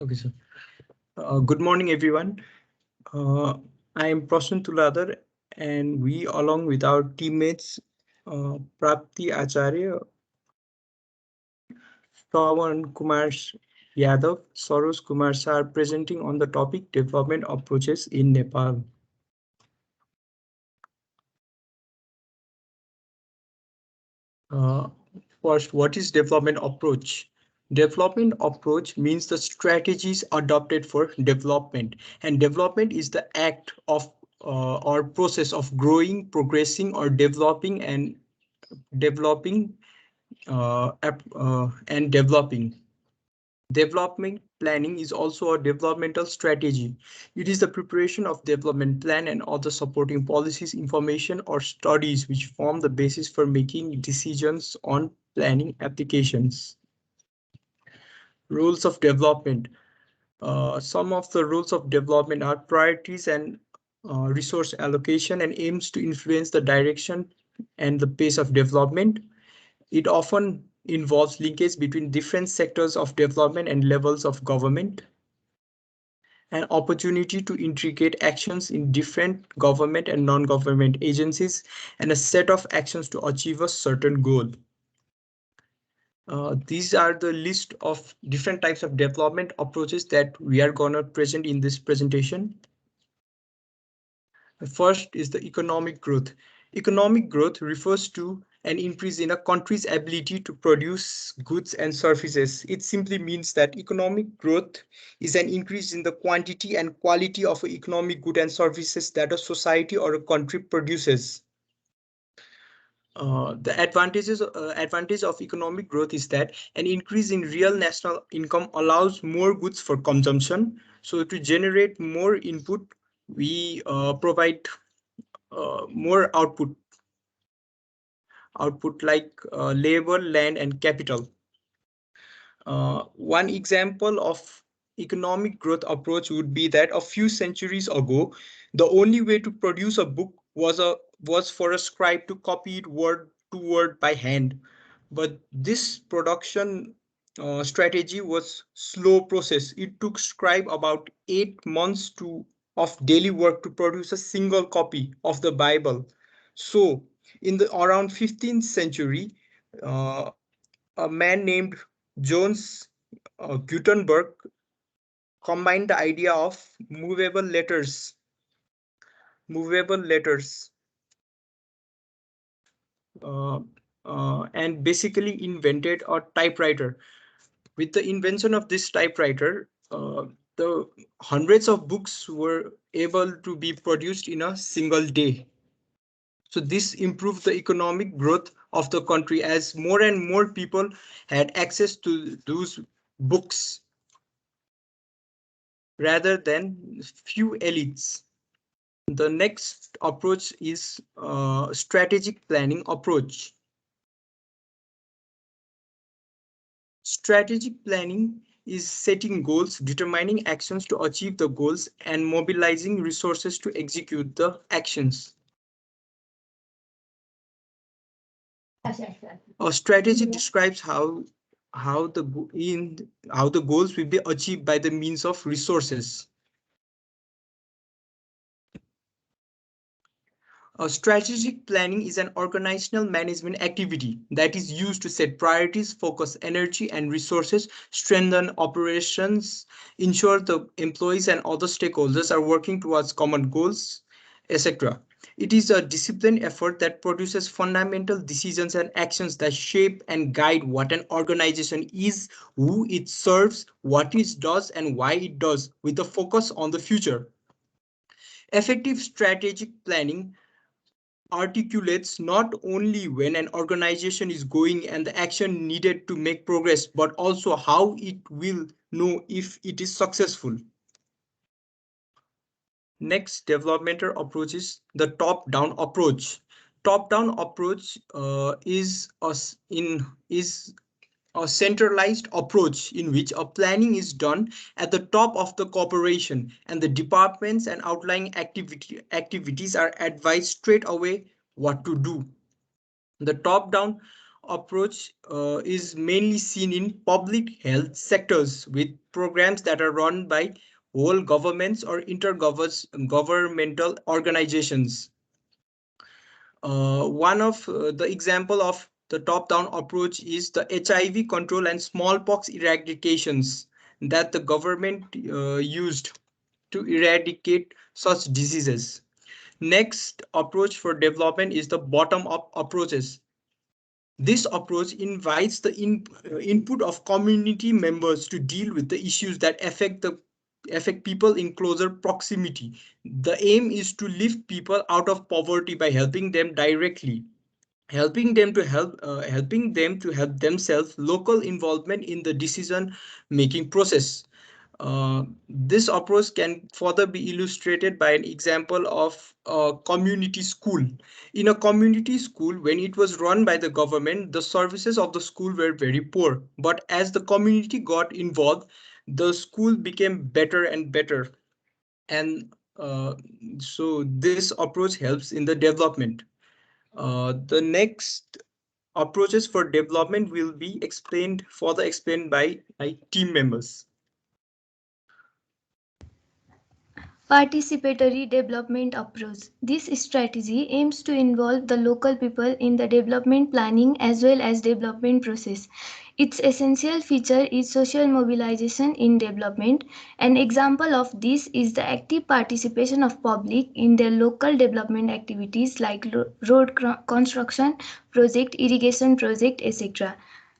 Okay, sir. Good morning, everyone. Uh, I am Prasun Tuladhar, and we, along with our teammates, Prapti Acharya, Shrawan Kumar Yadav, Saroj Kumar Sah, are presenting on the topic development approaches in Nepal. Uh, First, what is development approach? Development approach means the strategies adopted for development, and development is the act of or process of growing, progressing, or developing and developing. Development planning is also a developmental strategy. It is the preparation of development plan and other supporting policies, information, or studies which form the basis for making decisions on planning applications. Rules of development. Some of the rules of development are priorities and resource allocation and aims to influence the direction and the pace of development. It often involves linkage between different sectors of development and levels of government. An opportunity to integrate actions in different government and non-government agencies and a set of actions to achieve a certain goal. These are the list of different types of development approaches that we are going to present in this presentation. The first is the economic growth. Economic growth refers to an increase in a country's ability to produce goods and services. It simply means that economic growth is an increase in the quantity and quality of economic goods and services that a society or a country produces. The advantage of economic growth is that an increase in real national income allows more goods for consumption. So to generate more input, we provide more output like labor, land, and capital. One example of economic growth approach would be that a few centuries ago, the only way to produce a book was for a scribe to copy it word to word by hand. But this production strategy was slow process. It took scribe about 8 months of daily work to produce a single copy of the Bible. So in the around 15th century, uh, a man named Jones Gutenberg combined the idea of movable letters, uh, and basically invented a typewriter. With the invention of this typewriter, the hundreds of books were able to be produced in a single day. So this improved the economic growth of the country as more and more people had access to those books rather than few elites. The next approach is strategic planning approach. Strategic planning is setting goals, determining actions to achieve the goals, and mobilizing resources to execute the actions. A strategy describes how the goals will be achieved by the means of resources. Strategic planning is an organizational management activity that is used to set priorities, focus energy and resources, strengthen operations, ensure the employees and other stakeholders are working towards common goals, etc. It is a disciplined effort that produces fundamental decisions and actions that shape and guide what an organization is, who it serves, what it does, and why it does, with a focus on the future. Effective strategic planning articulates not only when an organization is going and the action needed to make progress, but also how it will know if it is successful. Next developmental approach is the top-down approach. Top-down approach is a centralized approach in which a planning is done at the top of the corporation and the departments and outlying activities are advised straight away what to do. The top-down approach is mainly seen in public health sectors with programs that are run by whole governments or intergovernmental organizations. One of the example of the top-down approach is the HIV control and smallpox eradications that the government used to eradicate such diseases. Next approach for development is the bottom-up approaches. This approach invites the input of community members to deal with the issues that affect people in closer proximity. The aim is to lift people out of poverty by helping them directly, helping them to help themselves. Local involvement in the decision making process. This approach can further be illustrated by an example of a community school. In a community school, when it was run by the government, the services of the school were very poor. But as the community got involved, the school became better and better. And so this approach helps in the development. The next approaches for development will be further explained by my team members. Participatory development approach. This strategy aims to involve the local people in the development planning as well as development process. Its essential feature is social mobilization in development. An example of this is the active participation of public in their local development activities like road construction project, irrigation project, etc.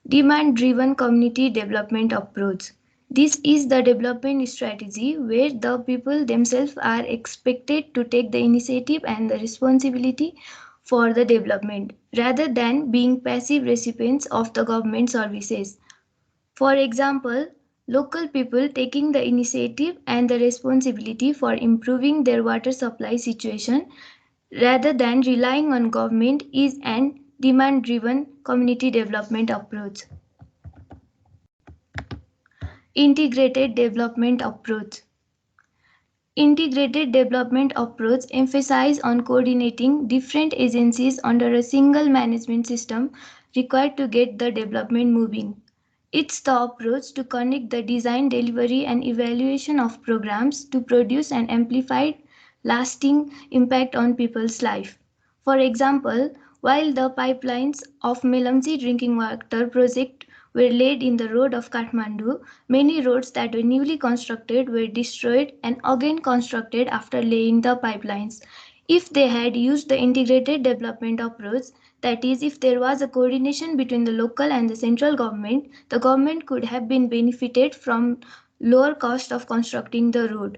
Demand-driven community development approach. This is the development strategy where the people themselves are expected to take the initiative and the responsibility for the development rather than being passive recipients of the government services. For example, local people taking the initiative and the responsibility for improving their water supply situation rather than relying on government is an demand driven community development approach. Integrated development approach. Integrated development approach emphasizes on coordinating different agencies under a single management system required to get the development moving. It's the approach to connect the design, delivery, and evaluation of programs to produce an amplified, lasting impact on people's life. For example, while the pipelines of Melamsi drinking water project were laid in the road of Kathmandu, many roads that were newly constructed were destroyed and again constructed after laying the pipelines. If they had used the integrated development approach, that is, if there was a coordination between the local and the central government, the government could have been benefited from lower cost of constructing the road.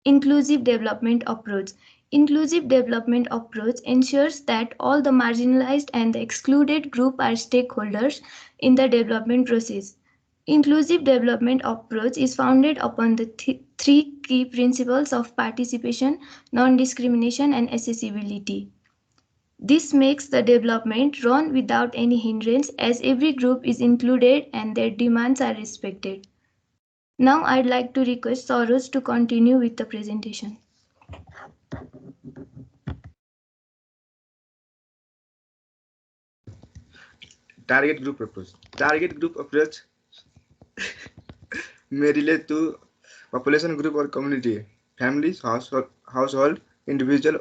Inclusive development approach. Inclusive development approach ensures that all the marginalized and the excluded group are stakeholders in the development process. Inclusive development approach is founded upon the three key principles of participation, non-discrimination, and accessibility. This makes the development run without any hindrance as every group is included and their demands are respected. Now I'd like to request Saroj to continue with the presentation. Target group approach. Target group approach may relate to population group or community, families, household, individual,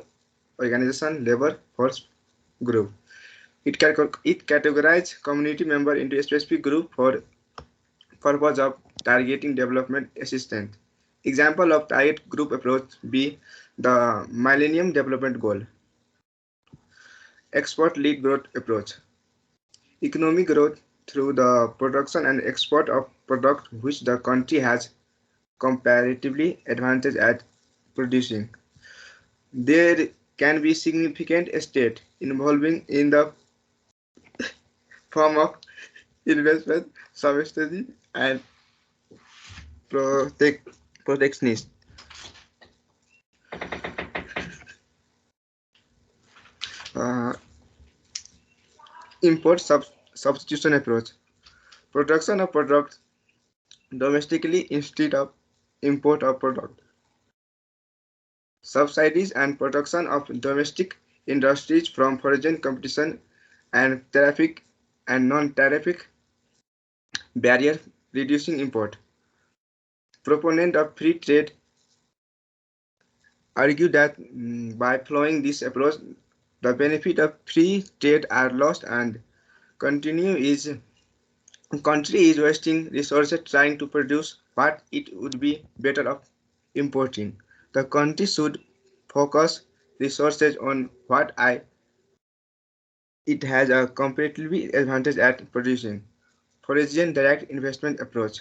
organization, labor, force group. It categorizes community member into a specific group for purpose of targeting development assistance. Example of target group approach be the Millennium Development Goal. Export-led growth approach. Economic growth through the production and export of products which the country has comparatively advantage at producing. There can be significant estate involving in the form of investment, subsidy, and protectionist. Uh, Import substitution approach. Production of products domestically instead of import of product. Subsidies and protection of domestic industries from foreign competition and tariff and non-tariff barrier, reducing import. Proponent of free trade argue that by following this approach, the benefit of free trade are lost and continue is country is wasting resources trying to produce what it would be better off importing. The country should focus resources on what it has a competitive advantage at producing. Foreign direct investment approach.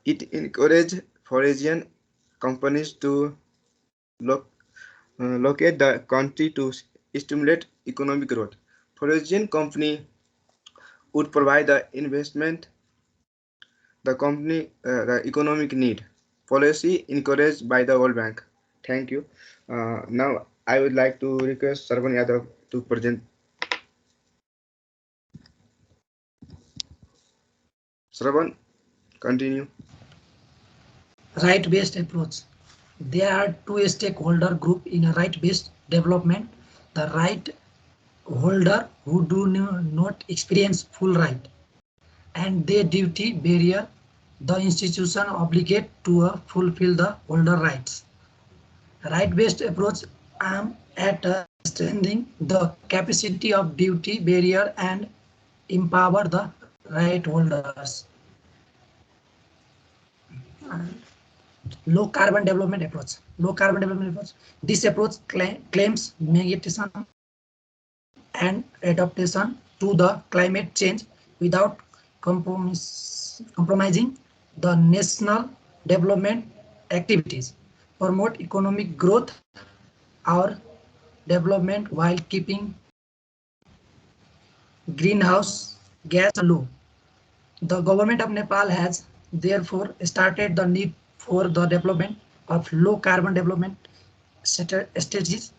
It encourages foreign companies to loc- locate the country to stimulate economic growth. Foreign company would provide the investment the economic need. Policy encouraged by the World Bank. Thank you. Now I would like to request Shrawan Yadav to present. Shravan, continue. Right-based approach. There are two stakeholder group in a right-based development. The right holder who do not experience full right and their duty barrier the institution obligate to fulfill the holder rights. Right-based approach am at strengthening the capacity of duty barrier and empower the right holders. Low carbon development approach. Low carbon development approach. This approach claims mitigation and adaptation to the climate change without compromising the national development activities. Promote economic growth or development while keeping greenhouse gas low. The government of Nepal has therefore started the need for the development of low carbon development strategies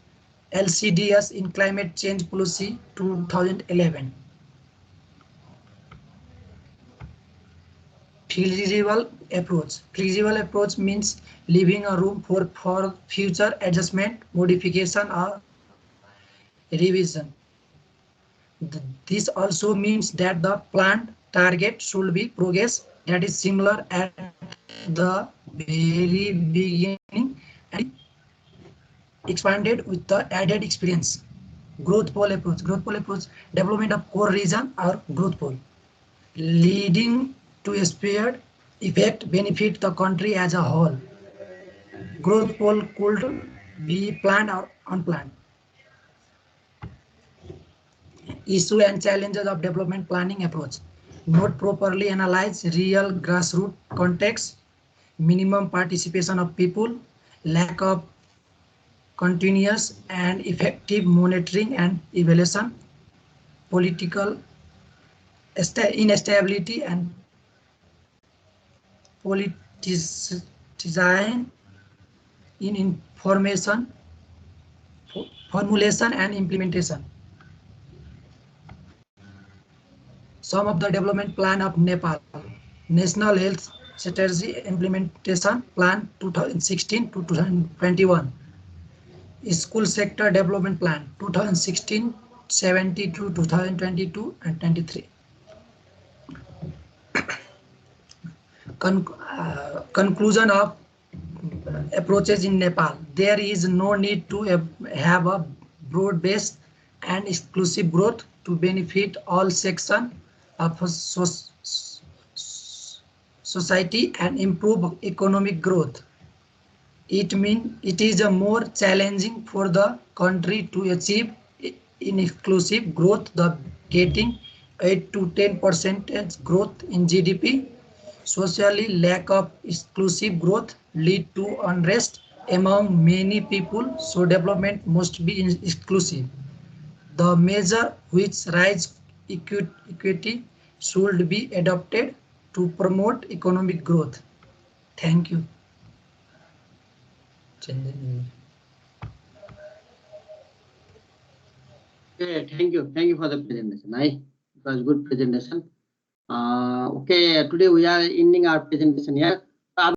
LCDS in climate change policy 2011. Feasible approach. Feasible approach means leaving a room for future adjustment, modification or revision. This also means that the planned target should be progress that is similar at the very beginning and expanded with the added experience. Growth pole approach. Growth pole approach, development of core region or growth pole, leading to a spared effect benefit the country as a whole. Growth pole could be planned or unplanned. Issue and challenges of development planning approach. Not properly analyze real grassroots context, minimum participation of people, lack of continuous and effective monitoring and evaluation, political instability and politicization in information formulation and implementation. Some of the development plan of Nepal. National Health Strategy Implementation Plan 2016 to 2021. School Sector Development Plan 2016-70 to 2022 and 23. Conclusion of approaches in Nepal. There is no need to have a broad-based and exclusive growth to benefit all sections of society and improve economic growth. It means it is a more challenging for the country to achieve in exclusive growth, the getting 8 to 10% growth in GDP. Socially, lack of exclusive growth lead to unrest among many people, so development must be exclusive. The measure which rise equity should be adopted to promote economic growth. Thank you. Okay, thank you. Thank you for the presentation. It was good presentation. Okay, today we are ending our presentation here.